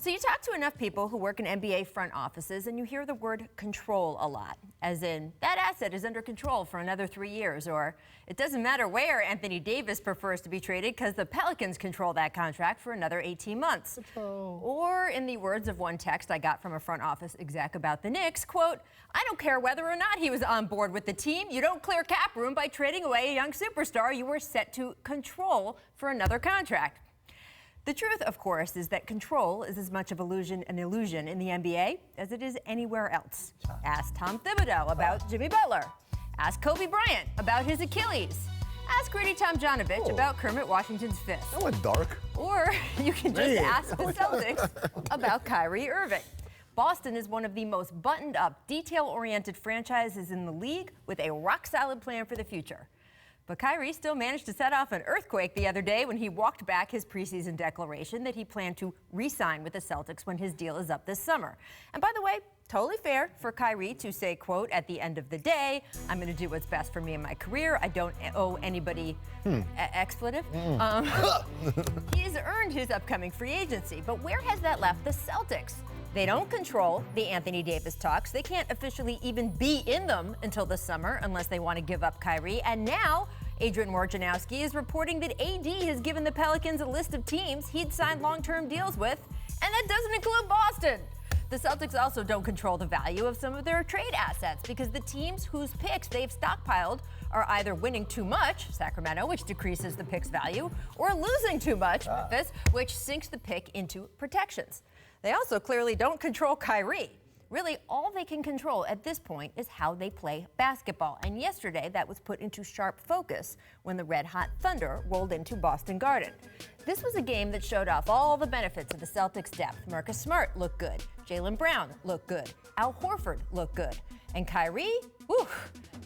So you talk to enough people who work in NBA front offices and you hear the word control a lot, as in that asset is under control for another 3 years, or it doesn't matter where Anthony Davis prefers to be traded because the Pelicans control that contract for another 18 months. Or in the words of one text I got from a front office exec about the Knicks, quote, I don't care whether or not he was on board with the team. You don't clear cap room by trading away a young superstar you were set to control for another contract. The truth, of course, is that control is as much of an illusion in the NBA as it is anywhere else. Ask Tom Thibodeau about Jimmy Butler. Ask Kobe Bryant about his Achilles. Ask Rudy Tomjanovich about Kermit Washington's fist. That went dark. Or you can just ask the Celtics about Kyrie Irving. Boston is one of the most buttoned-up, detail-oriented franchises in the league with a rock-solid plan for the future. But Kyrie still managed to set off an earthquake the other day when he walked back his preseason declaration that he planned to re-sign with the Celtics when his deal is up this summer. And by the way, totally fair for Kyrie to say, quote, at the end of the day, I'm going to do what's best for me in my career. I don't owe anybody expletive. He's earned his upcoming free agency. But where has that left the Celtics? They don't control the Anthony Davis talks. They can't officially even be in them until the summer unless they want to give up Kyrie. And now Adrian Wojnarowski is reporting that AD has given the Pelicans a list of teams he'd signed long-term deals with, and that doesn't include Boston. The Celtics also don't control the value of some of their trade assets because the teams whose picks they've stockpiled are either winning too much, Sacramento, which decreases the pick's value, or losing too much, Memphis, which sinks the pick into protections. They also clearly don't control Kyrie. Really, all they can control at this point is how they play basketball. And yesterday, that was put into sharp focus when the red-hot Thunder rolled into Boston Garden. This was a game that showed off all the benefits of the Celtics' depth. Marcus Smart looked good. Jaylen Brown looked good. Al Horford looked good. And Kyrie, whew,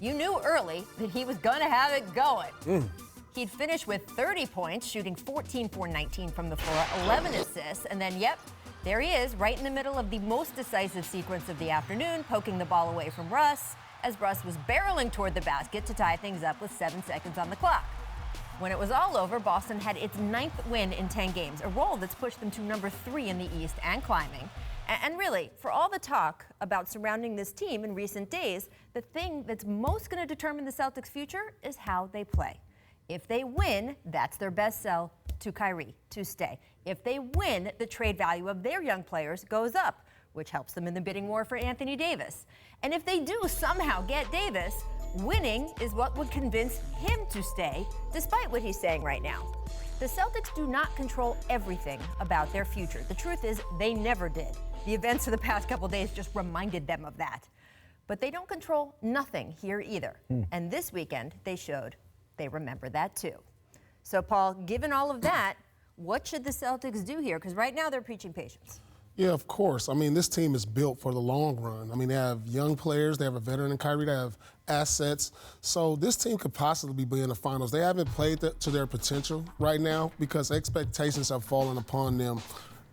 you knew early that he was going to have it going. He'd finish with 30 points, shooting 14 for 19 from the floor, 11 assists, and then, yep, there he is, right in the middle of the most decisive sequence of the afternoon, poking the ball away from Russ, as Russ was barreling toward the basket to tie things up with 7 seconds on the clock. When it was all over, Boston had its 9th win in 10 games, a roll that's pushed them to number 3 in the East and climbing. And really, for all the talk about surrounding this team in recent days, the thing that's most going to determine the Celtics' future is how they play. If they win, that's their best sell to Kyrie to stay. If they win, the trade value of their young players goes up, which helps them in the bidding war for Anthony Davis. And if they do somehow get Davis, winning is what would convince him to stay, despite what he's saying right now. The Celtics do not control everything about their future. The truth is, they never did. The events of the past couple days just reminded them of that. But they don't control nothing here either. And this weekend, they showed they remember that too. So, Paul, given all of that, what should the Celtics do here? Because right now they're preaching patience. Yeah, of course. I mean, this team is built for the long run. I mean, they have young players. They have a veteran in Kyrie. They have assets. So this team could possibly be in the finals. They haven't played to their potential right now because expectations have fallen upon them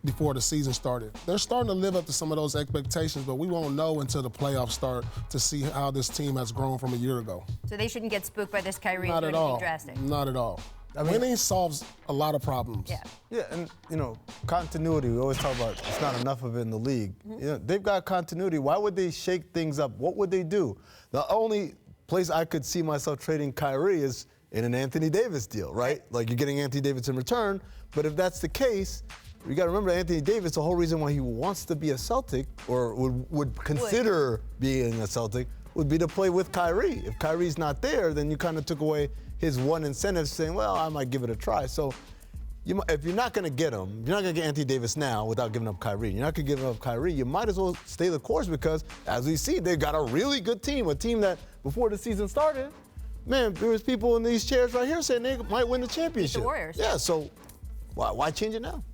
before the season started. They're starting to live up to some of those expectations, but we won't know until the playoffs start to see how this team has grown from a year ago. So they shouldn't get spooked by this Kyrie Not at all. drastic. Not at all. I mean, winning solves a lot of problems. Yeah, and, you know, continuity, we always talk about it's not enough of it in the league. You know, they've got continuity. Why would they shake things up? What would they do? The only place I could see myself trading Kyrie is in an Anthony Davis deal, right? Like you're getting Anthony Davis in return. But if that's the case, you got to remember Anthony Davis, the whole reason why he wants to be a Celtic or would consider being a Celtic would be to play with Kyrie. If Kyrie's not there, then you kind of took away his one incentive saying, well, I might give it a try. So if you're not going to get him, you're not going to get Anthony Davis now without giving up Kyrie. You're not going to give up Kyrie. You might as well stay the course because, as we see, they've got a really good team, a team that before the season started, man, there was people in these chairs right here saying they might win the championship. The Warriors. Yeah, so why change it now?